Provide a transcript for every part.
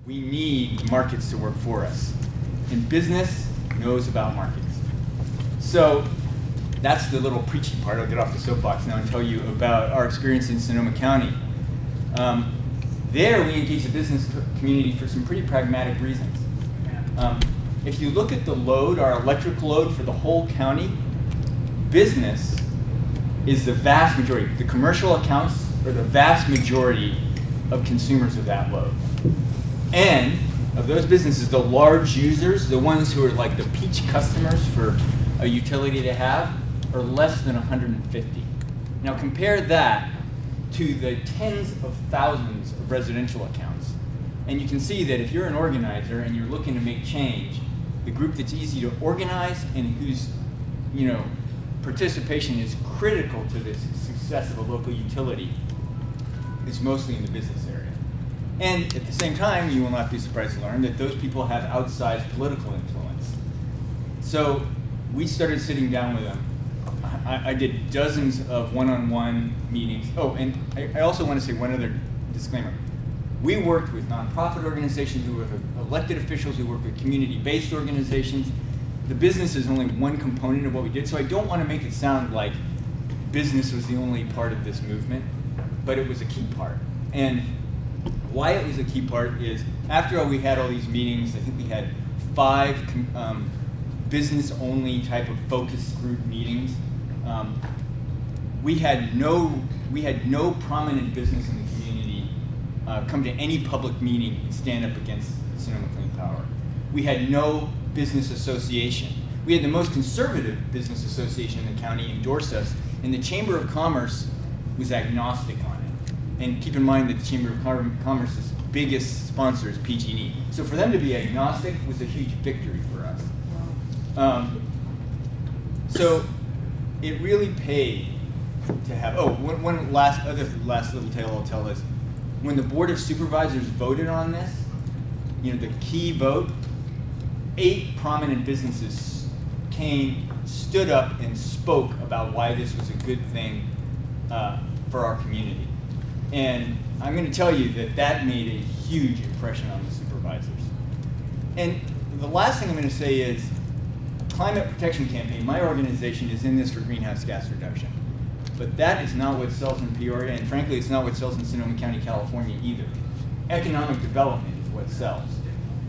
We need markets to work for us. And business knows about markets. So that's the little preachy part. I'll get off the soapbox now and tell you about our experience in Sonoma County. There we engage the business community for some pretty pragmatic reasons. If you look at the load, our electric load for the whole county, business is the vast majority. The commercial accounts are the vast majority of consumers of that load. And of those businesses, the large users, the ones who are like the peach customers for a utility to have, are less than 150. Now compare that to the tens of thousands of residential accounts. And you can see that if you're an organizer and you're looking to make change, the group that's easy to organize and whose participation is critical to the success of a local utility is mostly in the business area. And at the same time, you will not be surprised to learn that those people have outsized political influence. So we started sitting down with them. I did dozens of one-on-one meetings. Oh, and I also want to say one other disclaimer. We worked with nonprofit organizations, we worked with elected officials, we worked with community-based organizations. The business is only one component of what we did, so I don't want to make it sound like business was the only part of this movement, but it was a key part. And why it was a key part is after we had all these meetings, I think we had 5 business-only type of focus group meetings. We had no prominent business in the community come to any public meeting and stand up against Sonoma Clean Power. We had no business association. We had the most conservative business association in the county endorse us, and the Chamber of Commerce was agnostic on it. And keep in mind that the Chamber of Commerce's biggest sponsor is PG&E. So for them to be agnostic was a huge victory for us. So it really paid to have, one last little tale I'll tell is, when the Board of Supervisors voted on this, the key vote, 8 prominent businesses stood up and spoke about why this was a good thing for our community. And I'm going to tell you that made a huge impression on the supervisors. And the last thing I'm going to say is, Climate Protection Campaign, my organization is in this for greenhouse gas reduction. But that is not what sells in Peoria, and frankly, it's not what sells in Sonoma County, California either. Economic development is what sells.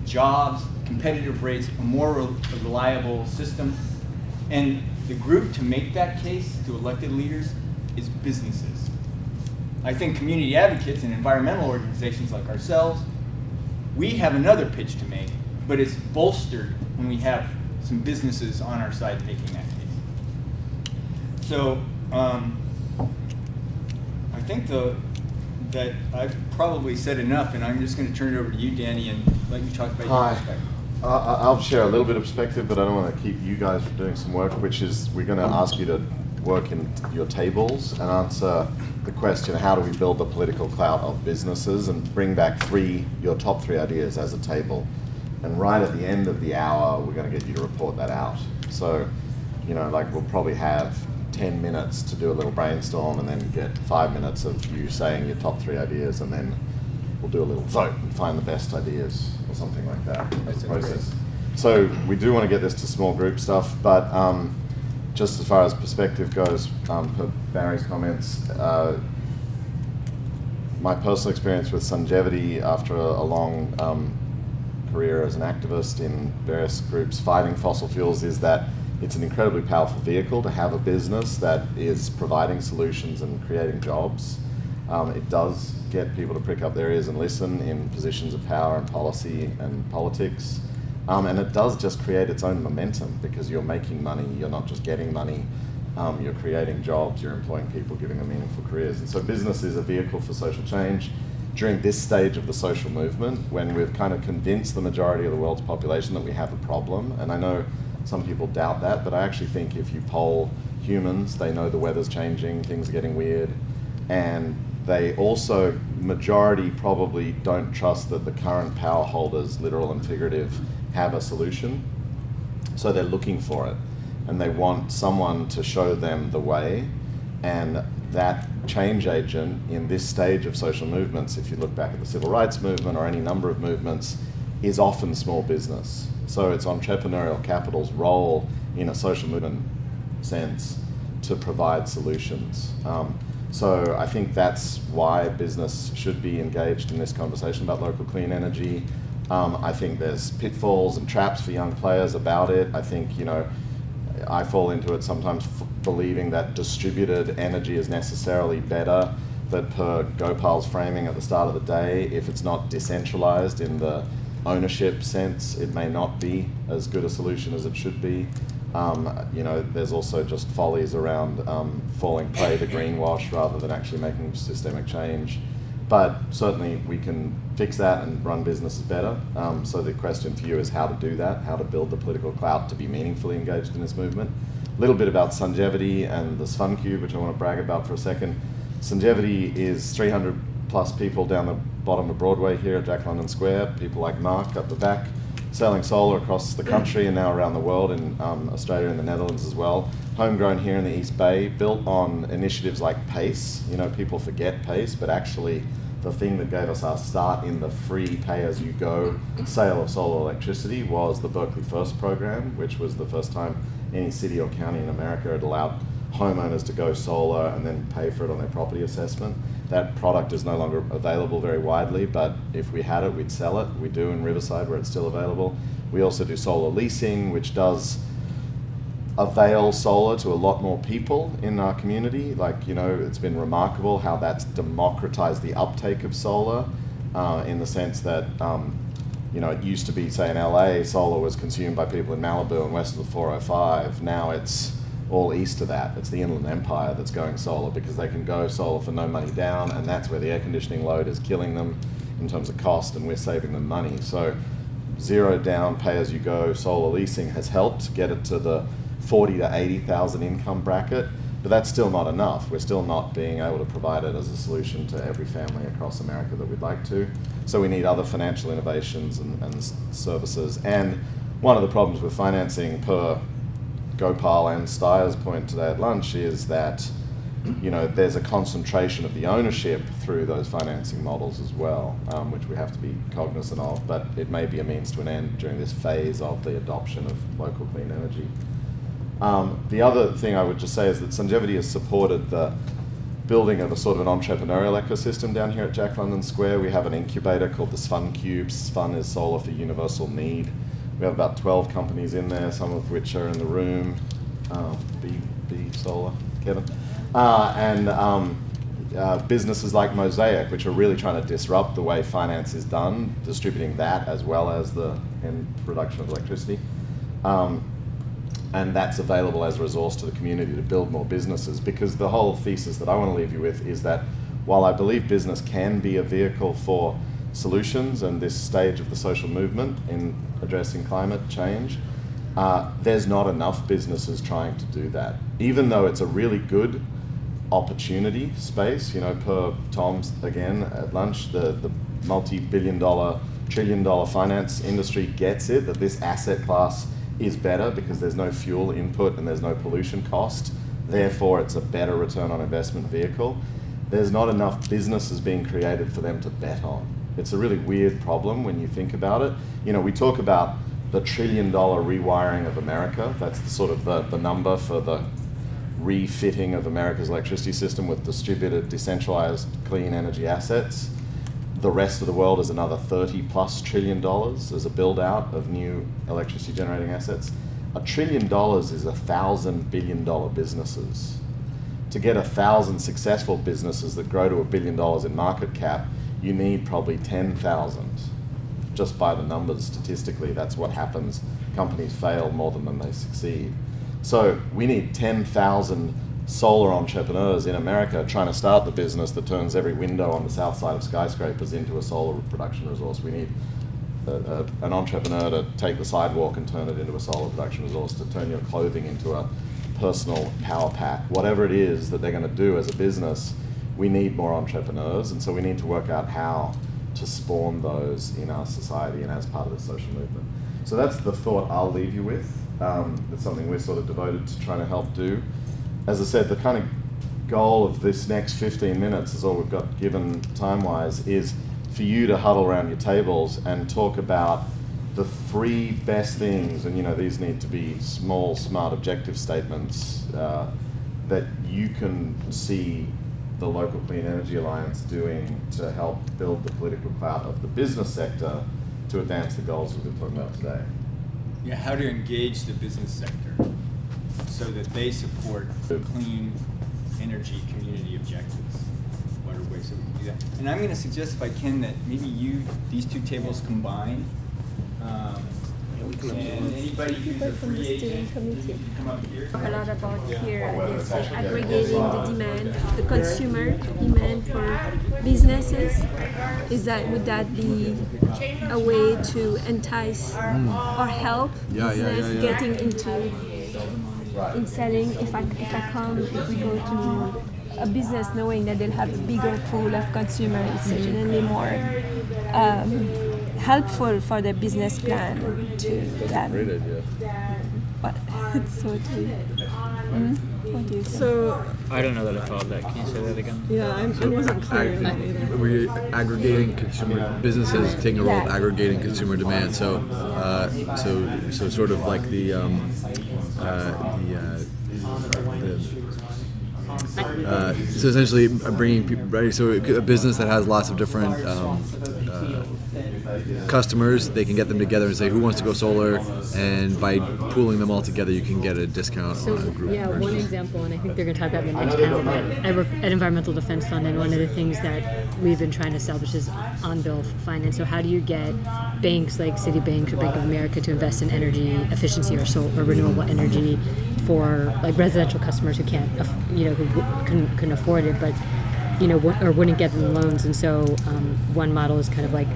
Jobs, competitive rates, a more reliable system. And the group to make that case to elected leaders is businesses. I think community advocates and environmental organizations like ourselves, we have another pitch to make, but it's bolstered when we have some businesses on our side making that case. So I think that I've probably said enough, and I'm just going to turn it over to you, Danny, and let you talk about your perspective. I'll share a little bit of perspective, but I don't want to keep you guys from doing some work, which is we're going to ask you to work in your tables and answer the question, how do we build the political clout of businesses, and bring back your top 3 ideas as a table. And right at the end of the hour, we're going to get you to report that out. So, we'll probably have 10 minutes to do a little brainstorm, and then get 5 minutes of you saying your top 3 ideas, and then we'll do a little vote and find the best ideas or something like that as a process. So we do want to get this to small group stuff, but just as far as perspective goes, per Barry's comments, my personal experience with Sungevity after a long career as an activist in various groups fighting fossil fuels is that it's an incredibly powerful vehicle to have a business that is providing solutions and creating jobs. It does get people to prick up their ears and listen in positions of power and policy and politics. And it does just create its own momentum because you're making money, you're not just getting money, you're creating jobs, you're employing people, giving them meaningful careers. And so business is a vehicle for social change. During this stage of the social movement, when we've kind of convinced the majority of the world's population that we have a problem, and I know some people doubt that, but I actually think if you poll humans, they know the weather's changing, things are getting weird, and they also, majority probably don't trust that the current power holders, literal and figurative, have a solution. So they're looking for it, and they want someone to show them the way. And that change agent in this stage of social movements, if you look back at the civil rights movement or any number of movements, is often small business. So it's entrepreneurial capital's role in a social movement sense to provide solutions. So I think that's why business should be engaged in this conversation about local clean energy. I think there's pitfalls and traps for young players about it. I think, I fall into it sometimes believing that distributed energy is necessarily better, that per Gopal's framing at the start of the day, if it's not decentralized in the ownership sense, it may not be as good a solution as it should be. There's also just follies around falling prey to greenwash rather than actually making systemic change. But certainly we can fix that and run businesses better. So the question for you is how to do that, how to build the political clout to be meaningfully engaged in this movement. A little bit about Sungevity and the SfunCube, which I want to brag about for a second. Sungevity is 300 plus people down the bottom of Broadway here at Jack London Square, people like Mark up the back, selling solar across the country and now around the world, in Australia and the Netherlands as well. Homegrown here in the East Bay, built on initiatives like PACE. People forget PACE, but actually the thing that gave us our start in the free pay-as-you-go sale of solar electricity was the Berkeley First program, which was the first time any city or county in America had allowed homeowners to go solar and then pay for it on their property assessment. That product is no longer available very widely, but if we had it, we'd sell it. We do in Riverside, where it's still available. We also do solar leasing, which does avail solar to a lot more people in our community. It's been remarkable how that's democratized the uptake of solar, in the sense that, it used to be, say, in LA, solar was consumed by people in Malibu and west of the 405. Now it's all east of that. It's the Inland Empire that's going solar because they can go solar for no money down, and that's where the air conditioning load is killing them in terms of cost, and we're saving them money. So zero down, pay-as-you-go solar leasing has helped get it to the 40 to 80,000 income bracket, but that's still not enough. We're still not being able to provide it as a solution to every family across America that we'd like to. So we need other financial innovations and services. And one of the problems with financing, per Gopal and Steyer's point today at lunch, is that there's a concentration of the ownership through those financing models as well, which we have to be cognizant of, but it may be a means to an end during this phase of the adoption of local clean energy. The other thing I would just say is that Sungevity has supported the building of a sort of an entrepreneurial ecosystem down here at Jack London Square. We have an incubator called the SfunCube. Spun is solar for universal need. We have about 12 companies in there, some of which are in the room. B Solar, Kevin. Businesses like Mosaic, which are really trying to disrupt the way finance is done, distributing that as well as the end production of electricity. And that's available as a resource to the community to build more businesses, because the whole thesis that I want to leave you with is that while I believe business can be a vehicle for solutions and this stage of the social movement in addressing climate change, there's not enough businesses trying to do that. Even though it's a really good opportunity space, per Tom's, again, at lunch, the multi-billion dollar, trillion dollar finance industry gets it, that this asset class is better because there's no fuel input and there's no pollution cost. Therefore, it's a better return on investment vehicle. There's not enough businesses being created for them to bet on. It's a really weird problem when you think about it. We talk about the $1 trillion rewiring of America. That's the sort of the number for the refitting of America's electricity system with distributed, decentralized, clean energy assets. The rest of the world is another $30+ trillion as a build out of new electricity generating assets. $1 trillion is 1,000 billion dollar businesses. To get 1,000 successful businesses that grow to $1 billion in market cap, you need probably 10,000. Just by the numbers, statistically, that's what happens. Companies fail more than they succeed. So we need 10,000 solar entrepreneurs in America trying to start the business that turns every window on the south side of skyscrapers into a solar production resource. We need an entrepreneur to take the sidewalk and turn it into a solar production resource, to turn your clothing into a personal power pack. Whatever it is that they're going to do as a business, we need more entrepreneurs, and so we need to work out how to spawn those in our society and as part of the social movement. So that's the thought I'll leave you with. It's something we're sort of devoted to trying to help do. As I said, the kind of goal of this next 15 minutes, is all we've got given time-wise, is for you to huddle around your tables and talk about the 3 best things, and these need to be small, smart, objective statements that you can see the Local Clean Energy Alliance doing to help build the political clout of the business sector to advance the goals we've been talking about today. Yeah, how to engage the business sector so that they support the clean energy community objectives. What are ways that we can do that? And I'm going to suggest, if I can, that maybe these 2 tables combine. And anybody who's a free agent can come up here. A lot about here is aggregating the demand, the consumer demand for businesses. Would that be a way to entice or help business getting into in selling? If we go to a business knowing that they'll have a bigger pool of consumers, it's certainly more helpful for the business plan to them. Great idea. But it's so true. What do you think? So, I don't know that I followed that. Can you say that again? yeah, I wasn't clear. on that either. We're aggregating consumer businesses taking a role of Yeah. aggregating consumer demand. So sort of like so essentially bringing people right. So a business that has lots of different customers, they can get them together and say who wants to go solar, and by pooling them all together, you can get a discount So, on a group. yeah, person. one example, and I think they're going to talk about it in the next panel, but I work at Environmental Defense Fund, and one of the things that we've been trying to establish is on-bill finance. So how do you get banks like Citibank or Bank of America to invest in energy efficiency or renewable energy for like residential customers who can't, who couldn't afford it, but or wouldn't get them loans. And so one model is kind of like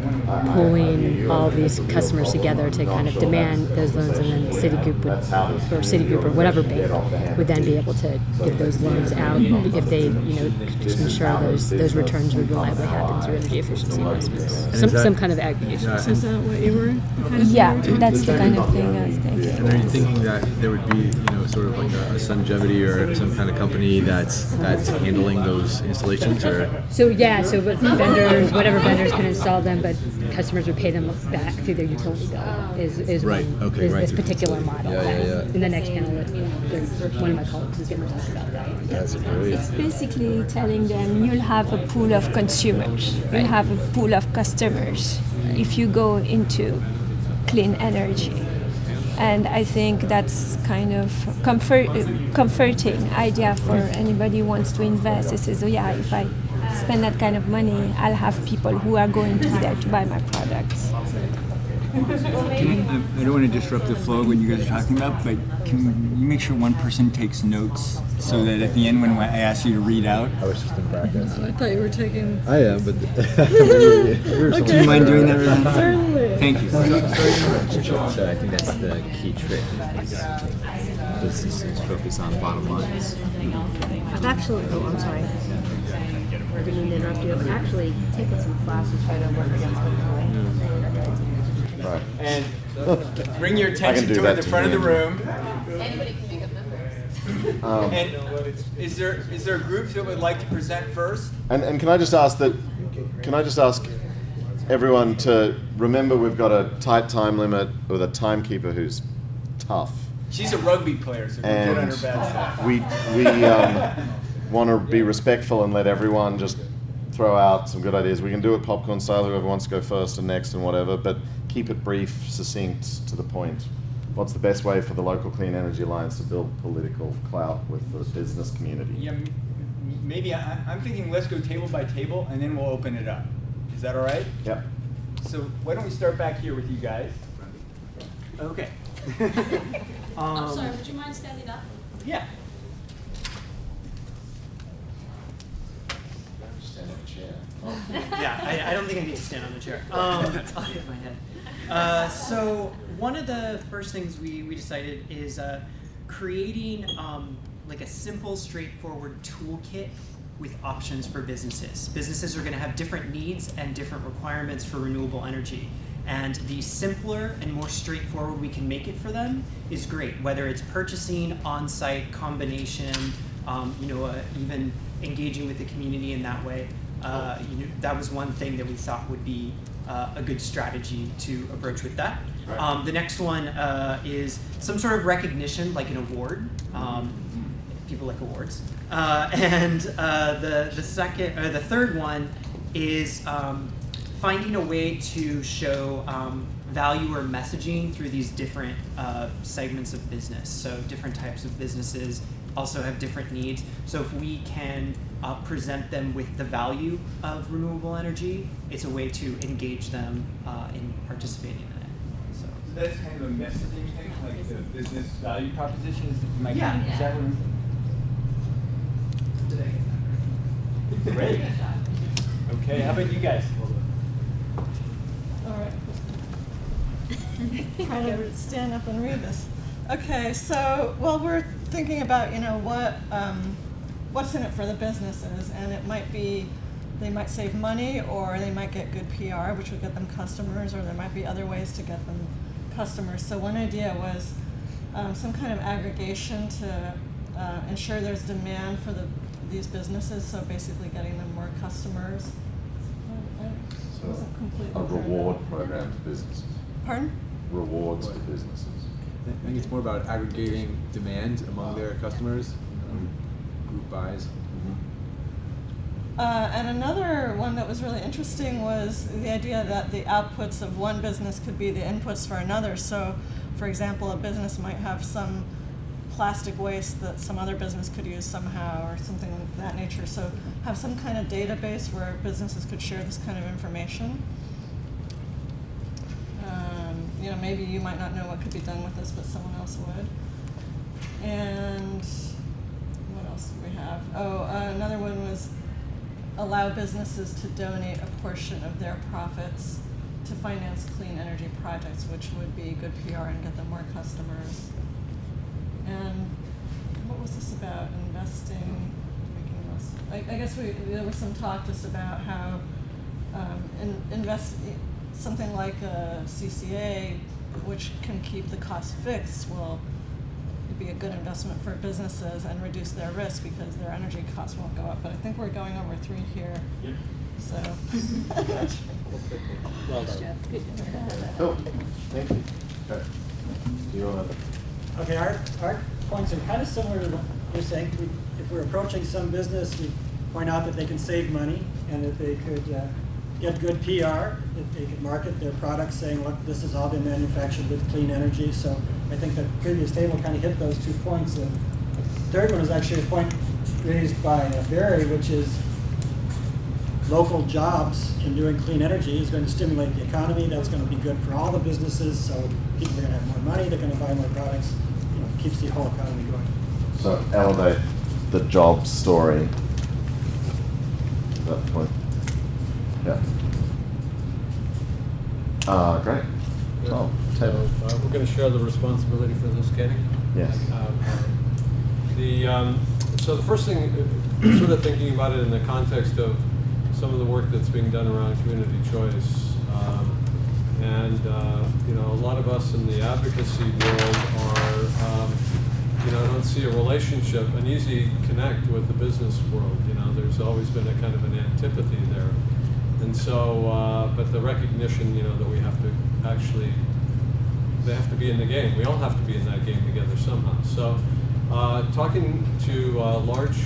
pulling all these customers together to kind of demand those loans, and then Citigroup or whatever bank would then be able to give those loans out if they, just ensure those returns would reliably happen through energy efficiency investments. Some kind of aggregation. So is that what you were kind of Yeah, that's the kind of thing I was thinking. And are you thinking that there would be, sort of like a Sungevity or some kind of company that's handling those installations, or? So but vendors, whatever vendors can install them, but customers would pay them back through their utility bill. Is Right, one, okay, is right, this through particular utility. model? Yeah. In the next panel, one of my colleagues is going to talk about that. That's great. It's basically telling them you'll have a pool of consumers, you'll have a pool of customers if you go into clean energy. And I think that's kind of comforting idea for anybody who wants to invest. It says, if I spend that kind of money, I'll have people who are going to be there to buy my products. I don't want to disrupt the flow of what you guys are talking about, but can you make sure one person takes notes so that at the end when I ask you to read out? I was just in practice. I thought you were taking. I am, but Do you mind doing that, Rosanna? Certainly. Thank you. So I think that's the key trick. Businesses focus on bottom lines. I've actually, I'm sorry. I didn't mean to interrupt you. I've actually taken some classes right over against Right. And bring your I attention can do toward that the to front of the you. room. Anybody can make a member. And is there groups that would like to present first? And can I just ask everyone to remember we've got a tight time limit with a timekeeper who's tough. She's a rugby player, so we'll get on her bad side. we want to be respectful and let everyone just throw out some good ideas. We can do it popcorn style, whoever wants to go first and next and whatever, but keep it brief, succinct, to the point. What's the best way for the Local Clean Energy Alliance to build political clout with the business community? Yeah, maybe I'm thinking let's go table by table and then we'll open it up. Is that all right? Yep. So why don't we start back here with you guys? Okay. I'm sorry, would you mind standing up? Yeah. Stand in a chair. Yeah, I don't think I need to stand on the chair. I'll hit my head. So one of the first things we decided is creating like a simple, straightforward toolkit with options for businesses. Businesses are going to have different needs and different requirements for renewable energy. And the simpler and more straightforward we can make it for them is great, whether it's purchasing, on-site, combination, even engaging with the community in that way. That was one thing that we thought would be a good strategy to approach with that. The next one is some sort of recognition, like an award. People like awards. And the third one is finding a way to show value or messaging through these different segments of business. So different types of businesses also have different needs. So if we can present them with the value of renewable energy, it's a way to engage them in participating in it. So that's kind of a messaging thing, like the business value proposition. Yeah. Is that what Great. Okay, how about you guys? All right. Try to stand up and read this. Okay, so we're thinking about what's in it for the businesses, and it might be they might save money, or they might get good PR, which would get them customers, or there might be other ways to get them customers. So one idea was some kind of aggregation to ensure there's demand for these businesses. So basically, getting them more customers. So a reward program for businesses. Pardon? Rewards for businesses. I think it's more about aggregating demand among their customers, group buys. And another one that was really interesting was the idea that the outputs of one business could be the inputs for another. So, for example, a business might have some plastic waste that some other business could use somehow, or something of that nature. So have some kind of database where businesses could share this kind of information. Maybe you might not know what could be done with this, but someone else would. And what else do we have? Another one was allow businesses to donate a portion of their profits to finance clean energy projects, which would be good PR and get them more customers. And what was this about? Investing, making less. I guess there was some talk just about how something like a CCA, which can keep the cost fixed, will be a good investment for businesses and reduce their risk because their energy costs won't go up. But I think we're going over 3 here. Yep. So. Well done. Cool. Thank you. Okay. Do you want to? Okay, our points are kind of similar to what you're saying. If we're approaching some business, we point out that they can save money and that they could get good PR, that they could market their products saying, look, this has all been manufactured with clean energy. So I think the previous table kind of hit those 2 points. The third one is actually a point raised by Barry, which is local jobs in doing clean energy is going to stimulate the economy. That's going to be good for all the businesses. So people are going to have more money. They're going to buy more products. Keeps the whole economy going. So elevate the job story. That point. Yeah. Great. Oh, Ted. We're going to share the responsibility for this, Katie. Yes. So the first thing, sort of thinking about it in the context of some of the work that's being done around community choice, a lot of us in the advocacy world are, don't see a relationship, an easy connect with the business world. There's always been a kind of an antipathy there. And so, but the recognition, that we have to actually, they have to be in the game. We all have to be in that game together somehow. So, talking to large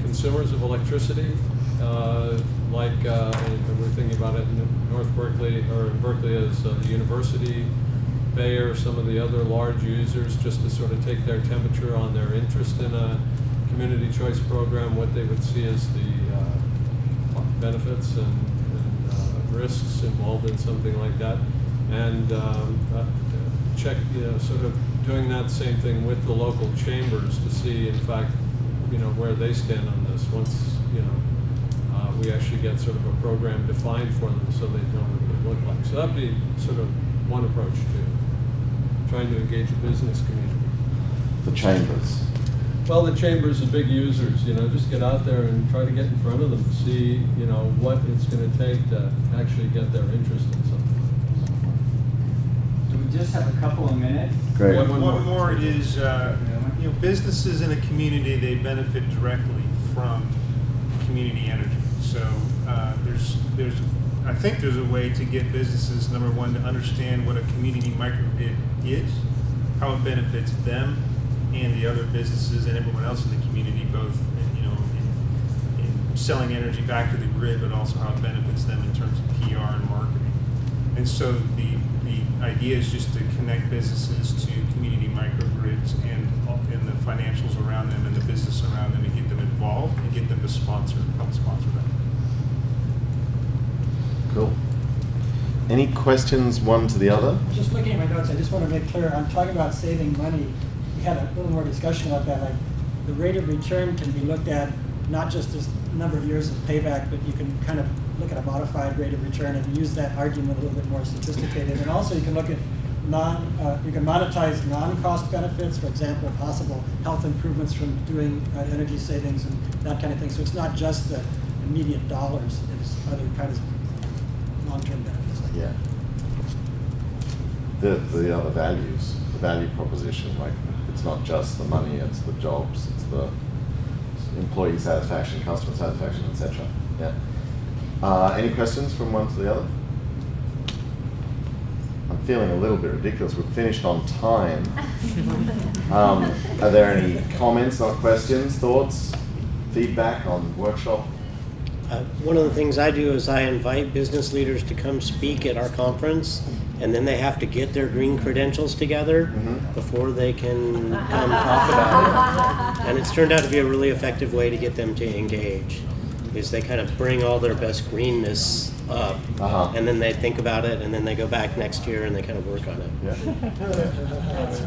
consumers of electricity, and we're thinking about it in North Berkeley, or in Berkeley as the University, Bayer, some of the other large users, just to sort of take their temperature on their interest in a community choice program, what they would see as the benefits and risks involved in something like that, and check, sort of doing that same thing with the local chambers to see, in fact, where they stand on this. Once we actually get sort of a program defined for them, so they know what it would look like. So that'd be sort of one approach to trying to engage the business community. The chambers. Well, the chambers are big users. Just get out there and try to get in front of them to see, what it's going to take to actually get their interest in something. Do we just have a couple of minutes? Great. One more is You know, businesses in a community, they benefit directly from community energy. So I think there's a way to get businesses, number one, to understand what a community microgrid is, how it benefits them and the other businesses and everyone else in the community, both in selling energy back to the grid, but also how it benefits them in terms of PR and marketing. And so the idea is just to connect businesses to community microgrids and the financials around them and the business around them, and get them involved and get them to help sponsor them. Cool. Any questions, one to the other? Just looking at my notes, I just want to make clear, I'm talking about saving money. We had a little more discussion about that. Like, the rate of return can be looked at not just as number of years of payback, but you can kind of look at a modified rate of return and use that argument a little bit more sophisticated. And also you can look at you can monetize non-cost benefits, for example, possible health improvements from doing energy savings and that kind of thing. So it's not just the immediate dollars, it's other kinds of long-term benefits. Like Yeah. The other values, the value proposition, like it's not just the money, it's the jobs, it's the employee satisfaction, customer satisfaction, etc. Yeah. Any questions from one to the other? I'm feeling a little bit ridiculous. We've finished on time. Are there any comments, not questions, thoughts, feedback on workshop? One of the things I do is I invite business leaders to come speak at our conference, and then they have to get their green credentials together before they can come talk about it. And it's turned out to be a really effective way to get them to engage, is they kind of bring all their best greenness up, and then they think about it, and then they go back next year and they kind of work on it.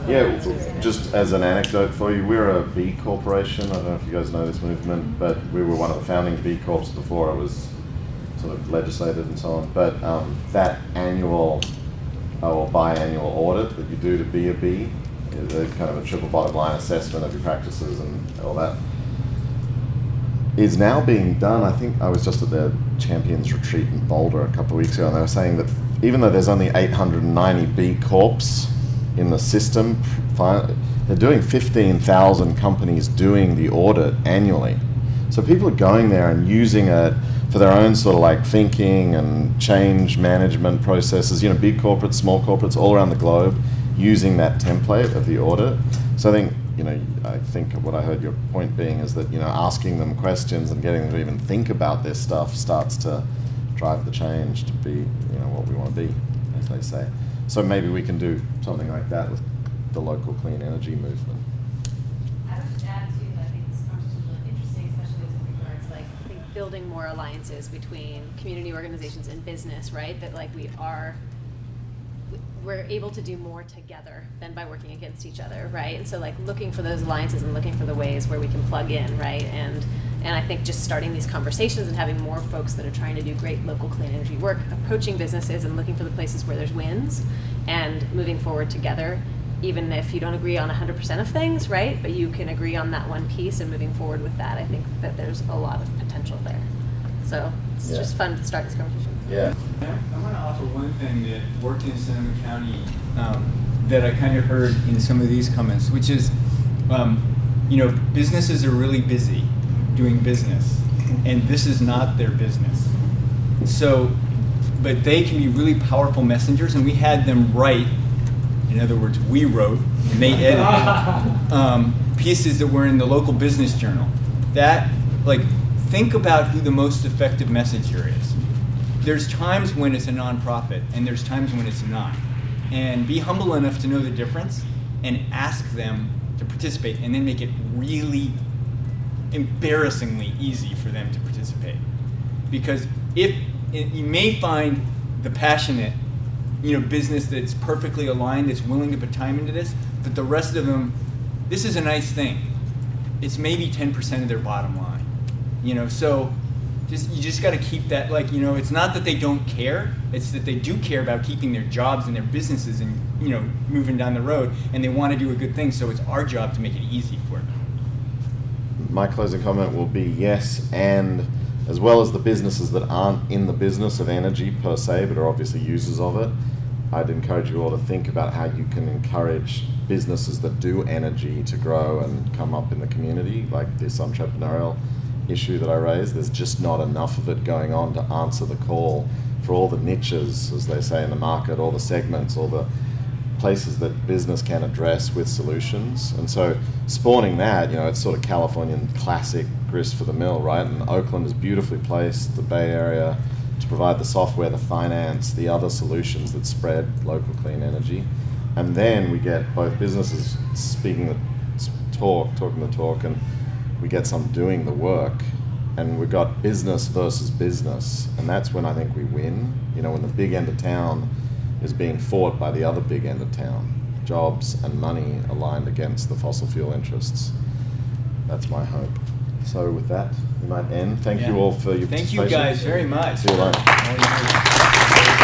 Yeah, just as an anecdote for you, we're a B corporation. I don't know if you guys know this movement, but we were one of the founding B Corps before it was sort of legislated and so on. But that annual or biannual audit that you do to be a B, is kind of a triple bottom line assessment of your practices and all that, is now being done. I think I was just at the Champions Retreat in Boulder a couple of weeks ago, and they were saying that even though there's only 890 B Corps in the system, they're doing 15,000 companies doing the audit annually. So people are going there and using it for their own sort of like thinking and change management processes, you know, big corporates, small corporates all around the globe using that template of the audit. So I think what I heard your point being is that, asking them questions and getting them to even think about this stuff starts to drive the change to be, what we want to be, as they say. So maybe we can do something like that with the local clean energy movement. I would just add too that I think this conversation is really interesting, especially with regards I think building more alliances between community organizations and business, right? That we're able to do more together than by working against each other, right? And so looking for those alliances and looking for the ways where we can plug in, right? And I think just starting these conversations and having more folks that are trying to do great local clean energy work, approaching businesses and looking for the places where there's wins and moving forward together, even if you don't agree on 100% of things, right? But you can agree on that one piece and moving forward with that. I think that there's a lot of potential there. So it's just fun to start this conversation. Yeah. I want to offer one thing that worked in Sonoma County that I kind of heard in some of these comments, which is, businesses are really busy doing business, and this is not their business. So, but they can be really powerful messengers, and we had them write, in other words, we wrote, and they edited pieces that were in the local business journal. That, think about who the most effective messenger is. There's times when it's a nonprofit, and there's times when it's not. And be humble enough to know the difference and ask them to participate, and then make it really embarrassingly easy for them to participate. Because you may find the passionate, business that's perfectly aligned, that's willing to put time into this, but the rest of them, this is a nice thing. It's maybe 10% of their bottom line, so you just got to keep that, it's not that they don't care, it's that they do care about keeping their jobs and their businesses and, moving down the road, and they want to do a good thing, so it's our job to make it easy for them. My closing comment will be yes, and as well as the businesses that aren't in the business of energy per se, but are obviously users of it, I'd encourage you all to think about how you can encourage businesses that do energy to grow and come up in the community, like this entrepreneurial issue that I raised. There's just not enough of it going on to answer the call for all the niches, as they say in the market, all the segments, all the places that business can address with solutions. And so spawning that, it's sort of Californian classic grist for the mill, right? And Oakland is beautifully placed, the Bay Area, to provide the software, the finance, the other solutions that spread local clean energy. And then we get both businesses talking the talk, and we get some doing the work. And we've got business versus business. And that's when I think we win. When the big end of town is being fought by the other big end of town. Jobs and money aligned against the fossil fuel interests. That's my hope. So with that, we might end. Thank you all for your Thank participation. you guys very much. See you later.